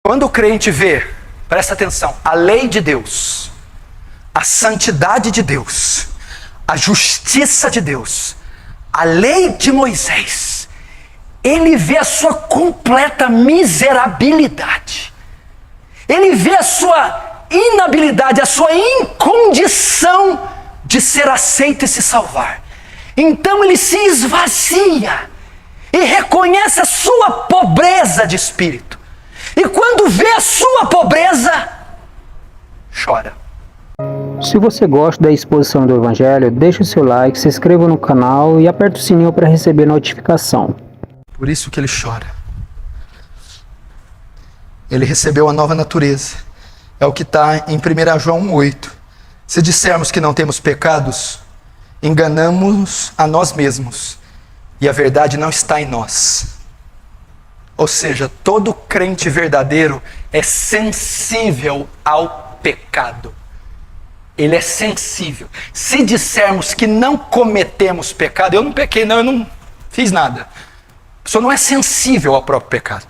Quando o crente vê, presta atenção, a lei de Deus, a santidade de Deus, a justiça de Deus, a lei de Moisés, ele vê a sua completa miserabilidade. Ele vê a sua inabilidade, a sua incondição de ser aceito e se salvar. Então ele se esvazia e reconhece a sua pobreza de espírito. E quando vê a sua pobreza, chora. Se você gosta da exposição do Evangelho, deixe o seu like, se inscreva no canal e aperte o sininho para receber notificação. Por isso que ele chora. Ele recebeu a nova natureza. É o que está em 1 João 1,8. Se dissermos que não temos pecados, enganamos a nós mesmos, e a verdade não está em nós. Ou seja, todo crente verdadeiro é sensível ao pecado. Ele é sensível. Se dissermos que não cometemos pecado, eu não pequei, não, eu não fiz nada. A pessoa não é sensível ao próprio pecado.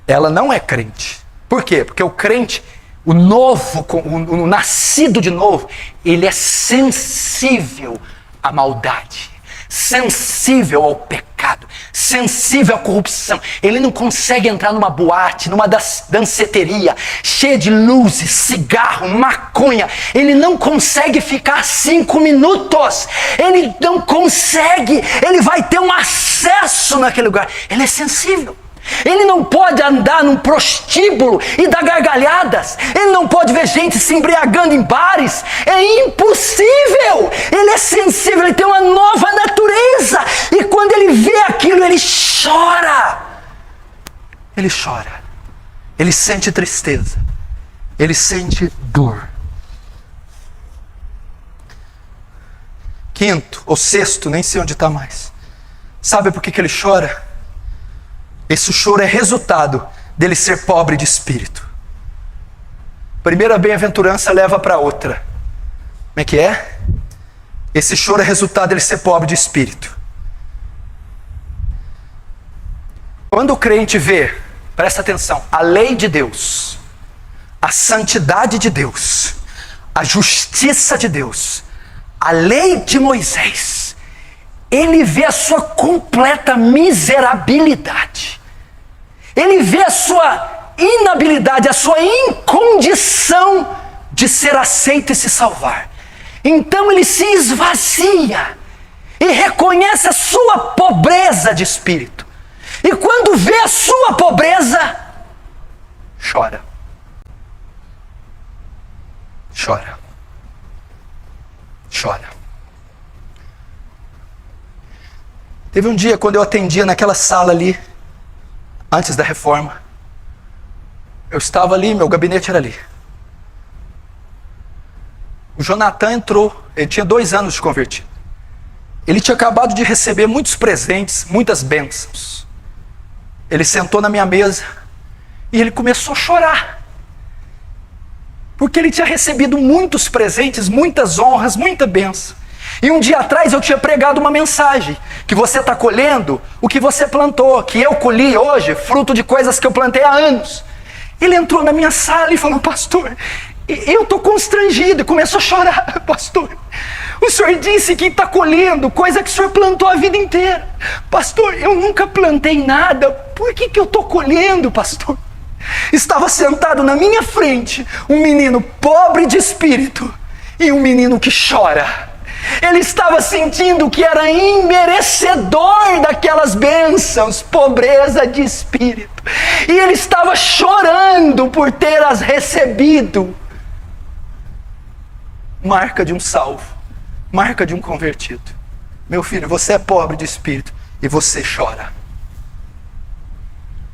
Ela não é crente. Por quê? Porque o crente, o novo, o nascido de novo, ele é sensível à maldade, sensível ao pecado, sensível à corrupção. Ele não consegue entrar numa boate, numa danceteria, cheia de luzes, cigarro, maconha. Ele não consegue ficar 5 minutos. Ele não consegue. Ele vai ter um acesso naquele lugar. Ele é sensível. Ele não pode andar num prostíbulo e dar gargalhadas. Ele não pode ver gente se embriagando em bares. É impossível. Ele é sensível, ele tem uma nova natureza. E quando ele vê aquilo, ele chora. Ele chora. Ele sente tristeza. Ele sente dor. Quinto, ou sexto, nem sei onde está mais. Sabe por que ele chora? Esse choro é resultado dele ser pobre de espírito. Primeira bem-aventurança leva para outra. Como é que é? Esse choro é resultado dele ser pobre de espírito. Quando o crente vê, presta atenção, a lei de Deus, a santidade de Deus, a justiça de Deus, a lei de Moisés, ele vê a sua completa miserabilidade. Ele vê a sua inabilidade, a sua incondição de ser aceito e se salvar. Então ele se esvazia e reconhece a sua pobreza de espírito. E quando vê a sua pobreza, chora. Chora. Chora. Teve um dia quando eu atendia naquela sala ali, antes da reforma. Eu estava ali, meu gabinete era ali. O Jonathan entrou, ele tinha 2 anos de convertido. Ele tinha acabado de receber muitos presentes, muitas bênçãos. Ele sentou na minha mesa e ele começou a chorar. Porque ele tinha recebido muitos presentes, muitas honras, muita bênção. E um dia atrás eu tinha pregado uma mensagem, que você está colhendo o que você plantou, que eu colhi hoje, fruto de coisas que eu plantei há anos. Ele entrou na minha sala e falou: pastor, eu estou constrangido, e começou a chorar. Pastor, o senhor disse que está colhendo coisa que o senhor plantou a vida inteira. Pastor, eu nunca plantei nada, por que eu estou colhendo, pastor? Estava sentado na minha frente um menino pobre de espírito e um menino que chora. Ele estava sentindo que era imerecedor daquelas bênçãos, pobreza de espírito. E ele estava chorando por ter as recebido. Marca de um salvo, marca de um convertido. Meu filho, você é pobre de espírito e você chora.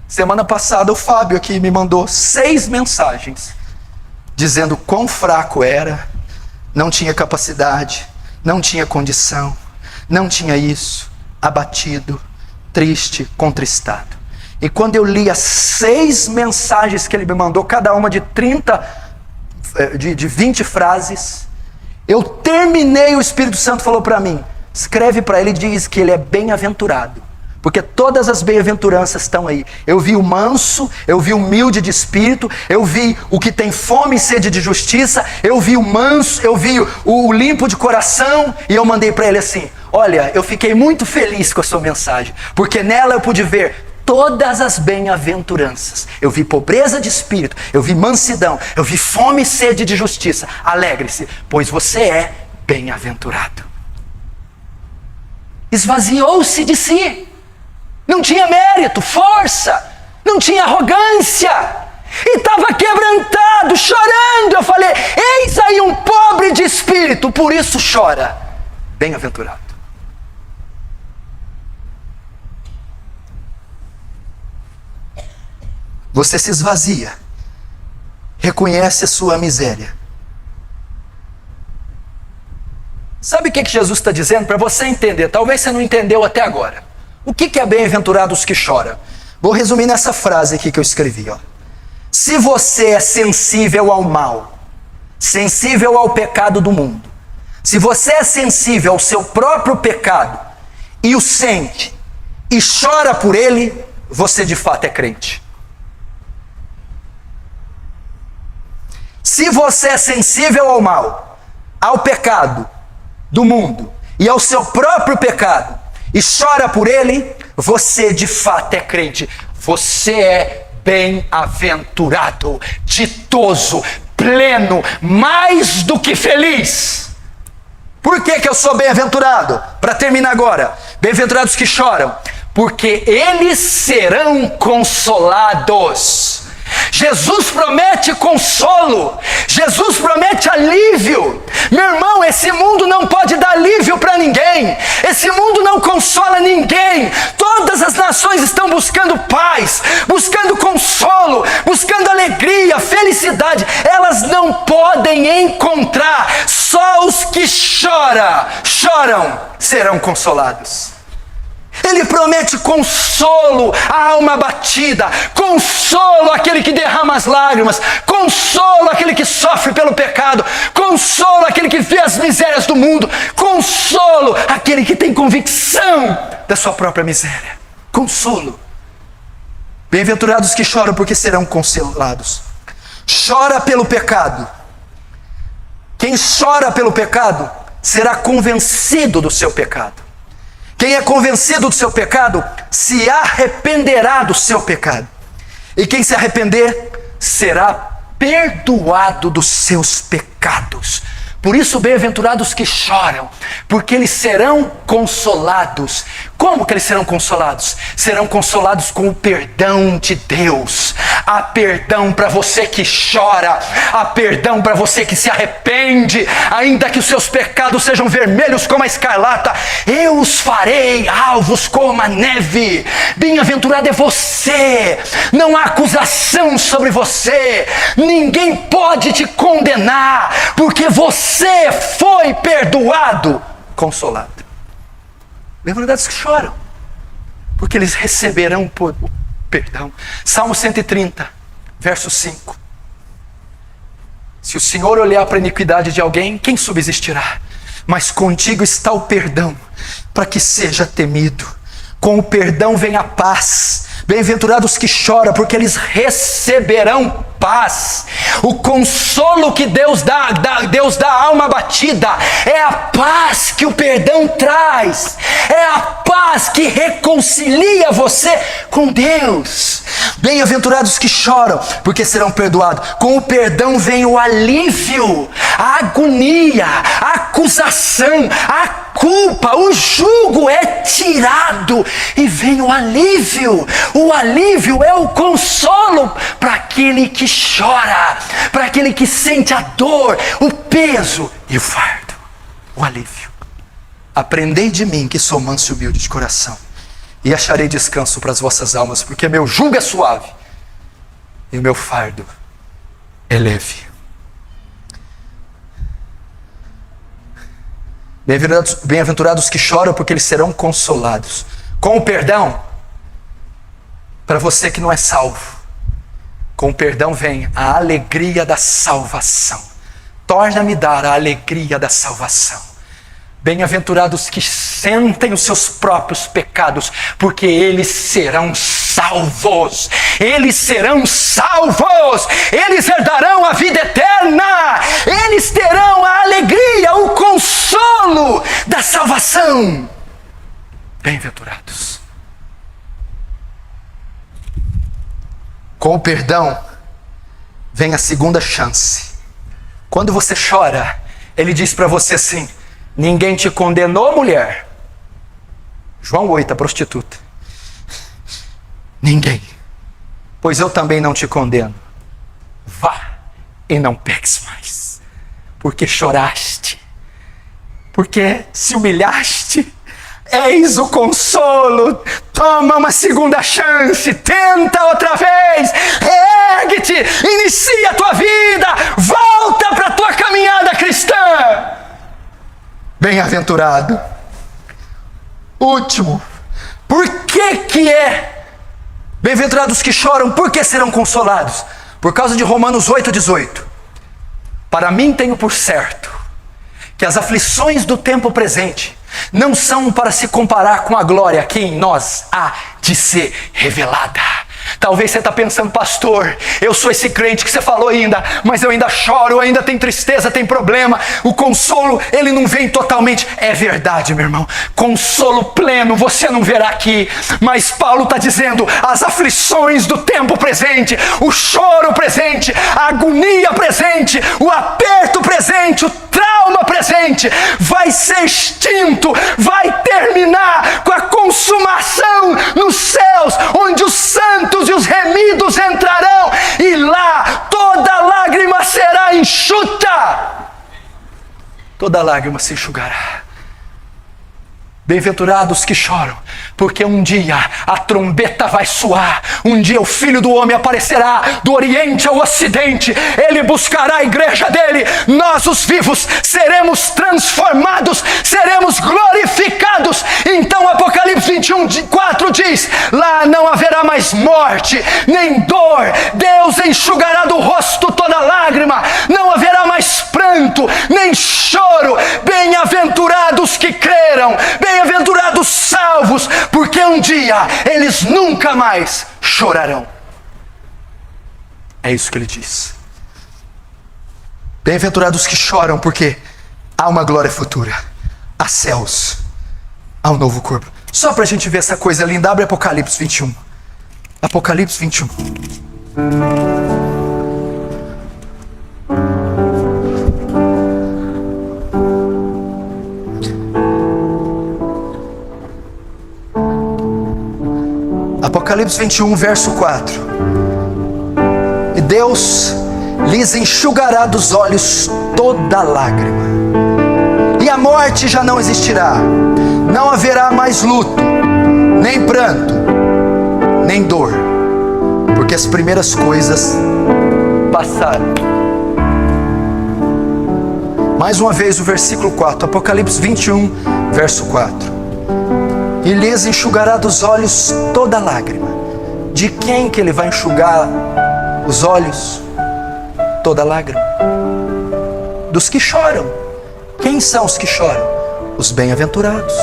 Semana passada o Fábio aqui me mandou 6 mensagens dizendo quão fraco era, não tinha capacidade, não tinha condição, não tinha isso, abatido, triste, contristado. E quando eu li as 6 mensagens que ele me mandou, cada uma de 20 frases, eu terminei, o Espírito Santo falou para mim: escreve para ele e diz que ele é bem-aventurado, Porque todas as bem-aventuranças estão aí. Eu vi o manso, eu vi o humilde de espírito, eu vi o que tem fome e sede de justiça, eu vi o manso, eu vi o limpo de coração, e eu mandei para ele assim: olha, eu fiquei muito feliz com a sua mensagem, porque nela eu pude ver todas as bem-aventuranças. Eu vi pobreza de espírito, eu vi mansidão, eu vi fome e sede de justiça. Alegre-se, pois você é bem-aventurado. Esvaziou-se de si. Não tinha mérito, força, não tinha arrogância, e estava quebrantado, chorando. Eu falei: eis aí um pobre de espírito, por isso chora. Bem-aventurado. Você se esvazia, reconhece a sua miséria. Sabe o que Jesus está dizendo? Para você entender, talvez você não entendeu até agora. O que é bem-aventurados que choram? Vou resumir nessa frase aqui que eu escrevi. Se você é sensível ao mal, sensível ao pecado do mundo, se você é sensível ao seu próprio pecado e o sente e chora por ele, você de fato é crente. Se você é sensível ao mal, ao pecado do mundo e ao seu próprio pecado e chora por ele, você de fato é crente. Você é bem-aventurado, ditoso, pleno, mais do que feliz. Por que eu sou bem-aventurado? Para terminar agora, bem-aventurados que choram, porque eles serão consolados. Jesus promete consolo, Jesus promete alívio. Meu irmão, esse mundo não pode dar alívio para ninguém, esse mundo não consola ninguém. Todas as nações estão buscando paz, buscando consolo, buscando alegria, felicidade. Elas não podem encontrar. Só os que choram serão consolados. Ele promete consolo à alma abatida, consolo àquele que derrama as lágrimas, consolo àquele que sofre pelo pecado, consolo àquele que vê as misérias do mundo, consolo àquele que tem convicção da sua própria miséria. Consolo. Bem-aventurados que choram, porque serão consolados. Chora pelo pecado. Quem chora pelo pecado será convencido do seu pecado. Quem é convencido do seu pecado se arrependerá do seu pecado. E quem se arrepender será perdoado dos seus pecados. Por isso, bem-aventurados que choram, porque eles serão consolados. Como que eles serão consolados? Serão consolados com o perdão de Deus. Há perdão para você que chora, há perdão para você que se arrepende. Ainda que os seus pecados sejam vermelhos como a escarlata, eu os farei alvos como a neve. Bem-aventurado é você, não há acusação sobre você, ninguém pode te condenar, porque você foi perdoado, consolado. Bem-aventurados que choram, porque eles receberão perdão. Salmo 130, verso 5. Se o Senhor olhar para a iniquidade de alguém, quem subsistirá? Mas contigo está o perdão, para que seja temido. Com o perdão vem a paz. Bem-aventurados que choram, porque eles receberão paz. O consolo que Deus dá à alma abatida é a paz que o perdão traz. É a paz que reconcilia você com Deus. Bem-aventurados que choram, porque serão perdoados. Com o perdão vem o alívio, a agonia, a acusação, a culpa, o jugo é tirado e vem o alívio. O alívio é o consolo para aquele que chora, para aquele que sente a dor, o peso e o fardo. O alívio. Aprendei de mim, que sou manso e humilde de coração, e acharei descanso para as vossas almas, porque meu jugo é suave e o meu fardo é leve. Bem-aventurados que choram, porque eles serão consolados. Com o perdão, para você que não é salvo, com o perdão vem a alegria da salvação. Torna-me dar a alegria da salvação. Bem-aventurados que sentem os seus próprios pecados, porque eles serão salvos. Eles serão salvos. Eles herdarão a vida eterna. Eles terão a alegria, o consolo da salvação. Bem-aventurados. Com o perdão vem a segunda chance. Quando você chora, ele diz para você assim: ninguém te condenou, mulher. João 8, a prostituta. Ninguém. Pois eu também não te condeno. Vá e não peques mais. Porque choraste. Porque se humilhaste. Eis o consolo. Toma uma segunda chance. Tenta outra vez. Ergue-te. Inicia a tua vida. Volta para a tua caminhada cristã. Bem-aventurado. Último. Por que é? Bem-aventurados que choram, por que serão consolados? Por causa de Romanos 8,18. Para mim tenho por certo que as aflições do tempo presente não são para se comparar com a glória que em nós há de ser revelada. Talvez você está pensando: pastor, eu sou esse crente que você falou ainda, mas eu ainda choro, eu ainda tenho tristeza, tem problema. O consolo, ele não vem totalmente. É verdade, meu irmão. Consolo pleno você não verá aqui. Mas Paulo está dizendo: as aflições do tempo presente, o choro presente, a agonia presente, o aperto presente, o trauma presente, vai ser extinto, vai terminar com a consumação nos céus, onde os santos e os remidos entrarão, e lá toda lágrima será enxuta. Toda lágrima se enxugará. Bem-aventurados que choram, porque um dia a trombeta vai soar, um dia o Filho do Homem aparecerá do Oriente ao Ocidente, ele buscará a igreja dele, nós os vivos seremos transformados, seremos glorificados. Então Apocalipse 21:4 diz: lá não haverá mais morte, nem dor, Deus enxugará do rosto toda lágrima, não haverá mais pranto, nem choro. Bem-aventurados que creram, bem-aventurados salvos, porque um dia eles nunca mais chorarão. É isso que ele diz. Bem-aventurados que choram, porque há uma glória futura, há céus, há um novo corpo. Só para a gente ver essa coisa linda, abre Apocalipse 21. Apocalipse 21. Apocalipse 21, verso 4. E Deus lhes enxugará dos olhos toda lágrima, e a morte já não existirá, não haverá mais luto, nem pranto, nem dor, porque as primeiras coisas passaram. Mais uma vez o versículo 4, Apocalipse 21, verso 4. E lhes enxugará dos olhos toda lágrima. De quem que ele vai enxugar os olhos? Toda lágrima. Dos que choram. Quem são os que choram? Os bem-aventurados.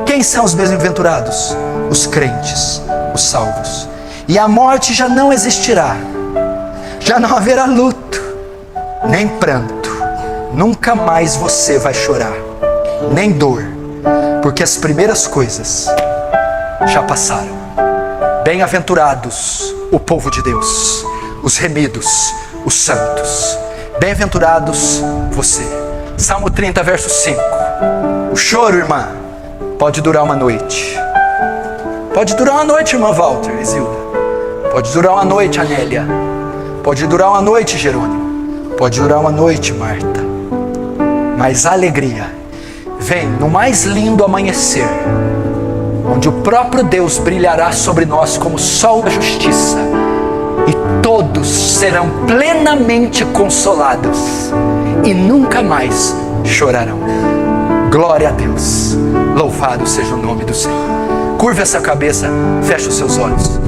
Quem são os bem-aventurados? Os crentes, os salvos. E a morte já não existirá. Já não haverá luto, nem pranto. Nunca mais você vai chorar, nem dor, porque as primeiras coisas já passaram. Bem-aventurados o povo de Deus, os remidos, os santos. Bem-aventurados você. Salmo 30, verso 5. O choro, irmã, pode durar uma noite. Pode durar uma noite, irmã Walter, Isilda. Pode durar uma noite, Anélia. Pode durar uma noite, Jerônimo. Pode durar uma noite, Marta. Mas a alegria vem no mais lindo amanhecer, onde o próprio Deus brilhará sobre nós como sol da justiça, e todos serão plenamente consolados e nunca mais chorarão. Glória a Deus, louvado seja o nome do Senhor. Curva essa cabeça, feche os seus olhos.